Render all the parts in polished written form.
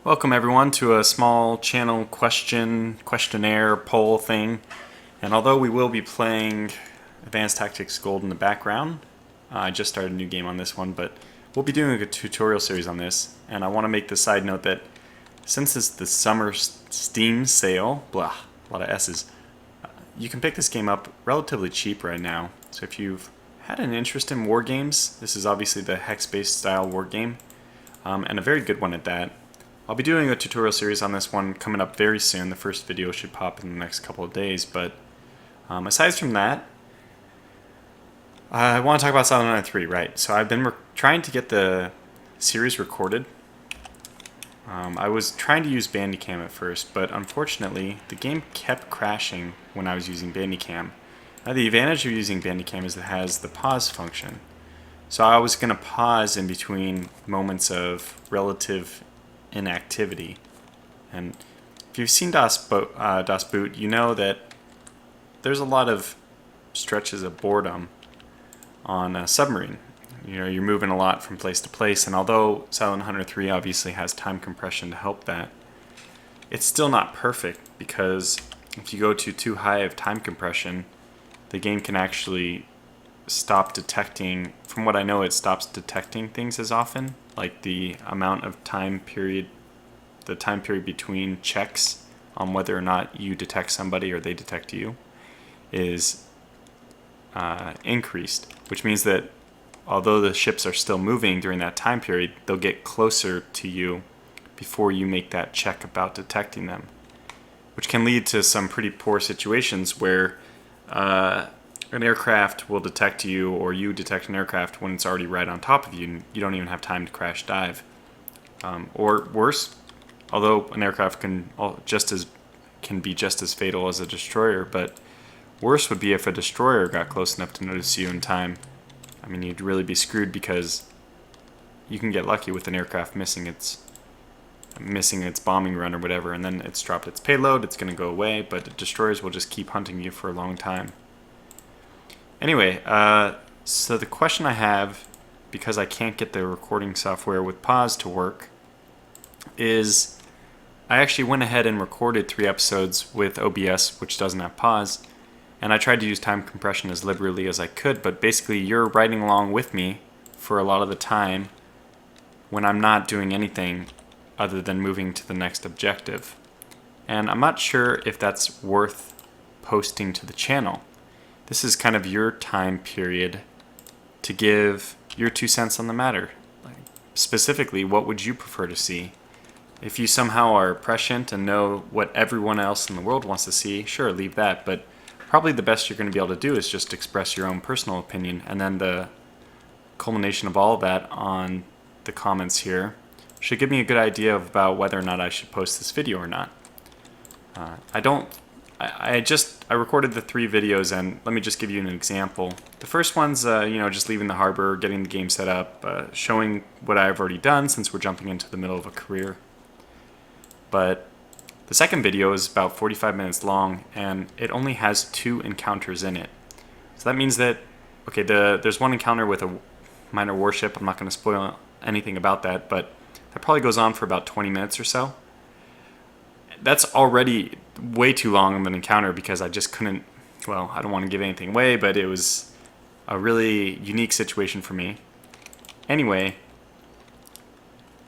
Welcome everyone to a small channel questionnaire poll thing. And although we will be playing Advanced Tactics Gold in the background, I just started a new game on this one, but we'll be doing a tutorial series on this. And I want to make the side note that since it's the summer Steam sale, blah, a lot of S's, you can pick this game up relatively cheap right now. So if you've had an interest in war games, this is obviously the hex-based style war game, and a very good one at that. I'll be doing a tutorial series on this one coming up very soon. The first video should pop in the next couple of days, but aside from that, I want to talk about Silent Night 3, right? So I've been trying to get the series recorded. I was trying to use Bandicam at first, but unfortunately the game kept crashing when I was using Bandicam. Now the advantage of using Bandicam is it has the pause function. So I was going to pause in between moments of relative inactivity. And if you've seen DOS Boot, you know that there's a lot of stretches of boredom on a submarine. You know, you're moving a lot from place to place, and although Silent Hunter 3 obviously has time compression to help that, it's still not perfect, because if you go to too high of time compression, the game can actually stop detecting. From what I know, it stops detecting things as often, like the amount of time period, the time period between checks on whether or not you detect somebody or they detect you is increased, which means that although the ships are still moving during that time period, they'll get closer to you before you make that check about detecting them, which can lead to some pretty poor situations where an aircraft will detect you, or you detect an aircraft when it's already right on top of you and you don't even have time to crash dive. Or worse, although an aircraft can be just as fatal as a destroyer, but worse would be if a destroyer got close enough to notice you in time. I mean, you'd really be screwed, because you can get lucky with an aircraft missing its bombing run or whatever, and then it's dropped its payload, it's going to go away, but destroyers will just keep hunting you for a long time. Anyway, so the question I have, because I can't get the recording software with pause to work, is I actually went ahead and recorded 3 episodes with OBS, which doesn't have pause, and I tried to use time compression as liberally as I could, but basically you're riding along with me for a lot of the time when I'm not doing anything other than moving to the next objective. And I'm not sure if that's worth posting to the channel. This is kind of your time period to give your 2 cents on the matter. Like, specifically, what would you prefer to see? If you somehow are prescient and know what everyone else in the world wants to see, sure, leave that, but probably the best you're going to be able to do is just express your own personal opinion, and then the culmination of all of that on the comments here should give me a good idea about whether or not I should post this video or not. I recorded the 3 videos, and let me just give you an example. The first one's just leaving the harbor, getting the game set up, showing what I've already done since we're jumping into the middle of a career. But the second video is about 45 minutes long, and it only has 2 encounters in it. So that means that, okay, there's one encounter with a minor warship. I'm not going to spoil anything about that, but that probably goes on for about 20 minutes or so. That's already way too long of an encounter, because I just couldn't, well, I don't want to give anything away, but it was a really unique situation for me. Anyway,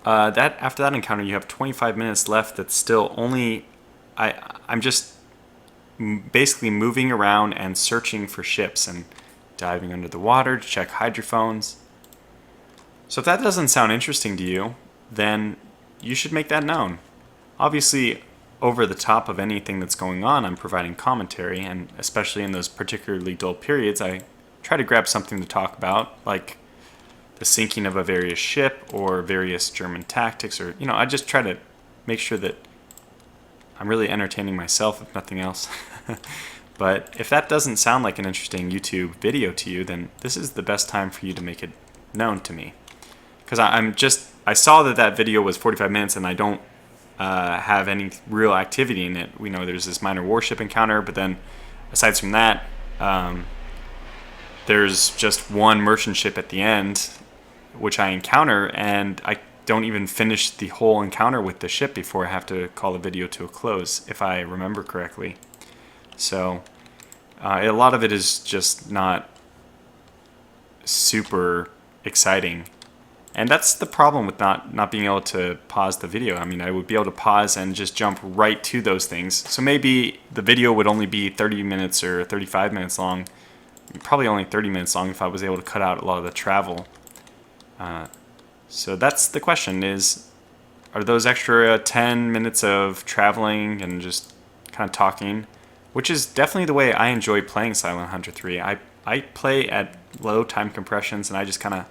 after that encounter, you have 25 minutes left that's still only, I'm just basically moving around and searching for ships and diving under the water to check hydrophones. So if that doesn't sound interesting to you, then you should make that known. Obviously, over the top of anything that's going on, I'm providing commentary, and especially in those particularly dull periods, I try to grab something to talk about, like the sinking of a various ship or various German tactics, or, I just try to make sure that I'm really entertaining myself, if nothing else. But if that doesn't sound like an interesting YouTube video to you, then this is the best time for you to make it known to me. Because I saw that video was 45 minutes, and I don't have any real activity in it. We know there's this minor warship encounter, but then aside from that, there's just one merchant ship at the end, which I encounter, and don't even finish the whole encounter with the ship before I have to call the video to a close, if I remember correctly. So a lot of it is just not super exciting. And that's the problem with not being able to pause the video. I mean, I would be able to pause and just jump right to those things. So maybe the video would only be 30 minutes or 35 minutes long. Probably only 30 minutes long if I was able to cut out a lot of the travel. So that's the question is, are those extra 10 minutes of traveling and just kind of talking, which is definitely the way I enjoy playing Silent Hunter 3. I play at low time compressions and I just kind of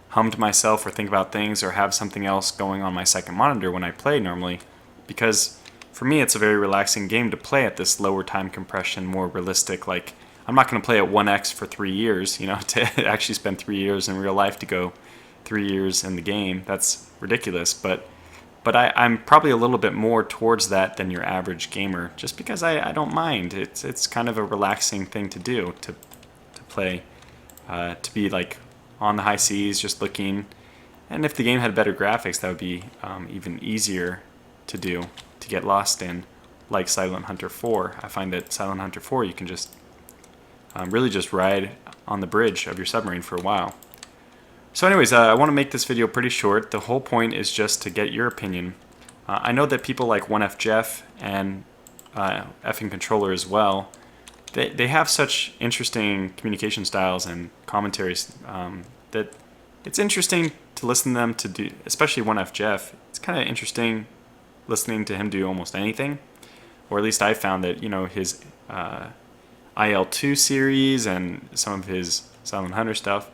hum to myself or think about things or have something else going on my second monitor when I play normally, because for me it's a very relaxing game to play at this lower time compression, more realistic. Like, I'm not going to play at 1x for 3 years, you know, to actually spend 3 years in real life to go 3 years in the game. That's ridiculous, but I'm probably a little bit more towards that than your average gamer, just because I don't mind. It's kind of a relaxing thing to do, to play, to be like on the high seas, just looking. And if the game had better graphics, that would be even easier to do, to get lost in, like Silent Hunter 4. I find that Silent Hunter 4 you can just really just ride on the bridge of your submarine for a while. So anyways, I want to make this video pretty short. The whole point is just to get your opinion. I know that people like 1F Jeff and Effing Controller as well, they have such interesting communication styles and commentaries that it's interesting to listen to them to do, especially 1F Jeff. It's kind of interesting listening to him do almost anything, or at least I found that, you know, his IL2 series and some of his Silent Hunter stuff,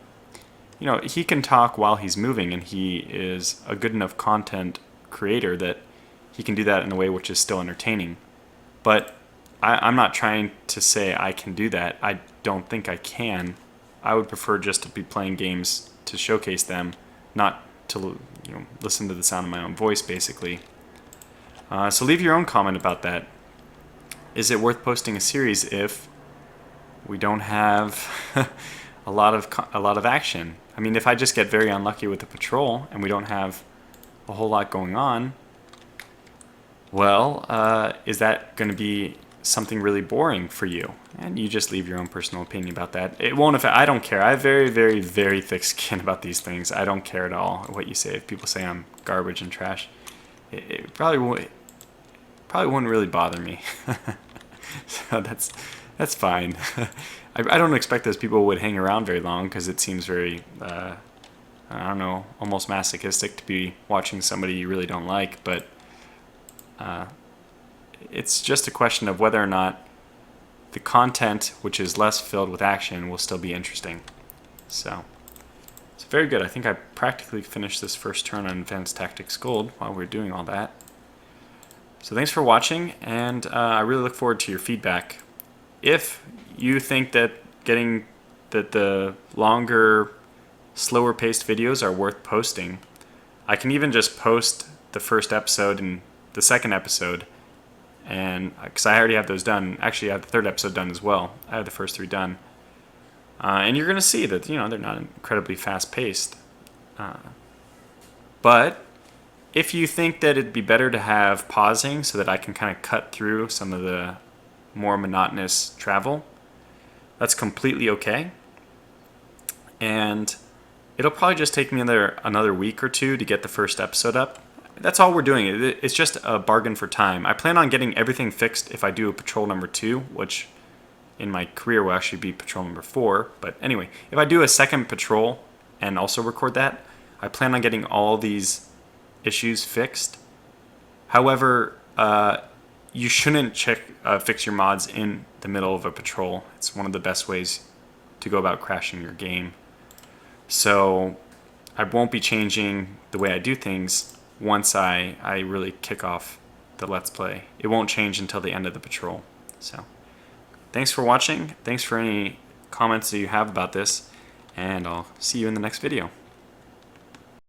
you know, he can talk while he's moving, and he is a good enough content creator that he can do that in a way which is still entertaining. But I'm not trying to say I can do that. I don't think I can. I would prefer just to be playing games to showcase them, not to, you know, listen to the sound of my own voice, basically. So leave your own comment about that. Is it worth posting a series if we don't have a lot of action? I mean, if I just get very unlucky with the patrol and we don't have a whole lot going on, well, is that going to be something really boring for you? And you just leave your own personal opinion about that. It won't affect. I don't care. I have very, very, very thick skin about these things. I don't care at all what you say. If people say I'm garbage and trash, it probably wouldn't really bother me. So that's fine. I don't expect those people would hang around very long, because it seems very, I don't know, almost masochistic to be watching somebody you really don't like. But it's just a question of whether or not the content, which is less filled with action, will still be interesting. So it's very good. I think I practically finished this first turn on Advanced Tactics Gold while we were doing all that. So thanks for watching, and I really look forward to your feedback. If you think that the longer, slower paced videos are worth posting, I can even just post the first episode and the second episode, and because I already have those done. Actually, I have the third episode done as well. I have the first 3 done, and you're gonna see that, you know, they're not incredibly fast paced. But if you think that it'd be better to have pausing so that I can kind of cut through some of the more monotonous travel, that's completely okay. And it'll probably just take me another week or 2 to get the first episode up. That's all we're doing. It's just a bargain for time. I plan on getting everything fixed if I do a patrol number 2, which in my career will actually be patrol number 4. But anyway, if I do a second patrol and also record that, I plan on getting all these issues fixed. However, you shouldn't fix your mods in the middle of a patrol. It's one of the best ways to go about crashing your game. So I won't be changing the way I do things once I really kick off the Let's Play. It won't change until the end of the patrol. So thanks for watching. Thanks for any comments that you have about this, and I'll see you in the next video.